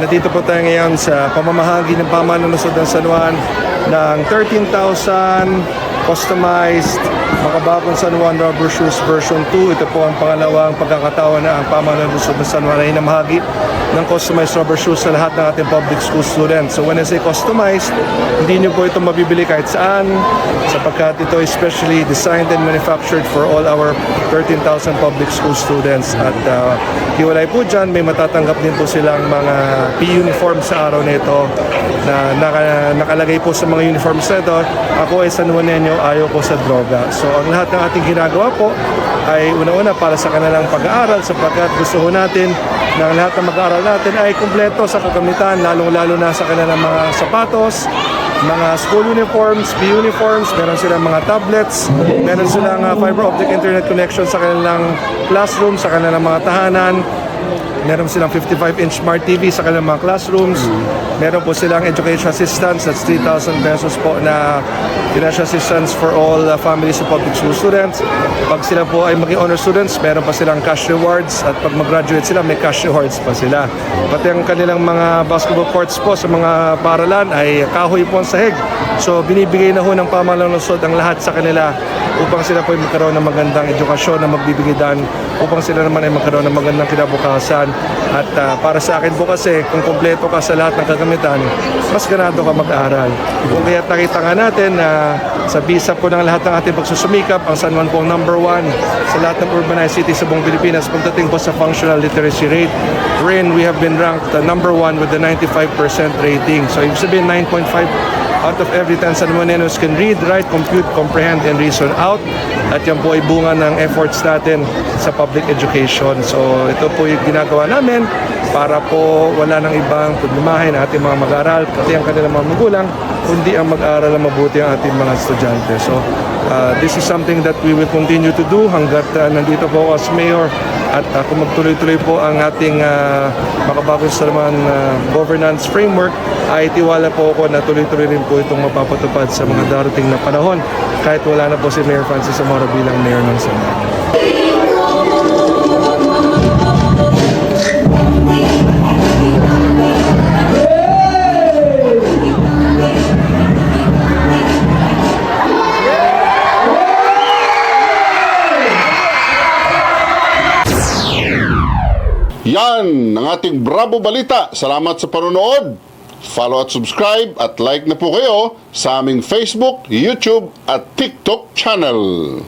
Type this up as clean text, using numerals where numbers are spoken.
nandito po tayo ngayon sa pamamahagi ng pamahalaan ng lungsod ng San Juan ng 13,000 customized makabagong San Juan rubber shoes version 2. Ito po ang pangalawang pagkakataon na ang pamahalaan ng lungsod ng San Juan ay namahagi ng customized rubber shoes sa lahat ng ating public school students. So when I say customized, hindi nyo po ito mabibili kahit saan sapagkat ito is specially designed and manufactured for all our 13,000 public school students. At hiwalay po dyan, may matatanggap din po silang mga P-uniform sa araw na ito na nakalagay po sa mga uniforms na ito. Ako ay San Juanenyo, ayaw ko sa droga. So ang lahat ng ating ginagawa po ay una-una para sa kanilang pag-aaral sapagkat gusto ho natin na lahat ng mag-aaral natin ay kumpleto sa kagamitan, lalong-lalo na sa kanilang mga sapatos, mga school uniforms, P-uniforms, meron silang mga tablets, meron silang fiber optic internet connection sa kanilang classroom, sa kanilang mga tahanan, meron silang 55-inch smart TV sa kanilang mga classrooms, meron po silang education assistance, that's 3,000 pesos po na financial assistance for all families of public school students. Pag sila po ay maging honor students, meron pa silang cash rewards at pag mag-graduate sila, may cash rewards pa sila. Pati ang kanilang mga basketball courts po sa mga paaralan ay kahoy po ang sahig. So binibigay na ho ng pamahalaan ng lungsod ang lahat sa kanila upang sila po ay magkaroon ng magandang edukasyon na magbibigay daan upang sila naman ay magkaroon ng magandang kinabukasan. At para sa akin po kasi, kung kompleto ka sa lahat ng kagamitan, mas ganado ka mag-aaral. Kung kaya nakita nga natin na sa bisa po ng lahat ng ating pagsusumikap, ang San Juan po ang number 1 sa lahat ng urbanized cities sa buong Pilipinas pagdating po sa functional literacy rate, wherein we have been ranked number 1 with the 95% rating. So ibig sabihin 9.5 out of every 10 San Juanenos can read, write, compute, comprehend, and reason out. At yan po ay bunga ng efforts natin sa public education. So ito po yung ginagawa namin para po wala nang ibang problemahin ng ating mga mag-aaral, pati ang kanilang mga magulang, kundi ang mag-aaral na mabuti ang ating mga estudyante. So this is something that we will continue to do hanggat nandito po as mayor. At kung magtuloy-tuloy po ang ating makabagong sa naman governance framework, ay tiwala po ako na tuloy-tuloy rin po itong mapapatupad sa mga darating na panahon kahit wala na po si Mayor Francis Zamora bilang mayor ng San Juan. Yan ang ating Bravo Balita. Salamat sa panonood. Follow at subscribe at like na po kayo sa aming Facebook, YouTube at TikTok channel.